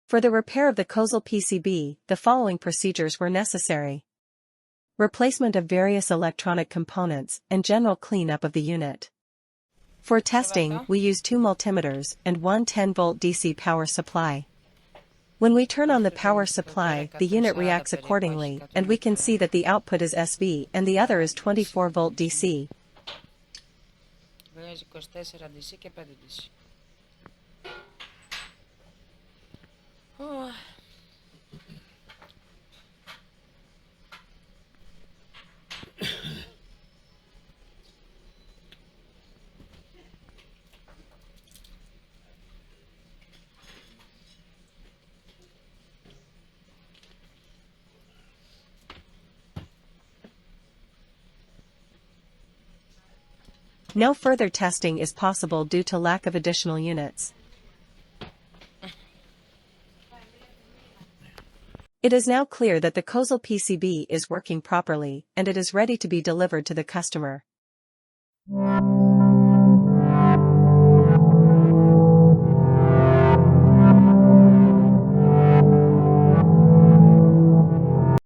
For the repair of the Cosel PCB, the following procedures were necessary. Replacement of various electronic components and general cleanup of the unit. For testing, we use 2 multimeters and one 10-volt DC power supply. When we turn on the power supply, the unit reacts accordingly, and we can see that the output is SV and the other is 24-volt DC. No further testing is possible due to lack of additional units. It is now clear that the Cosel PCB is working properly and it is ready to be delivered to the customer.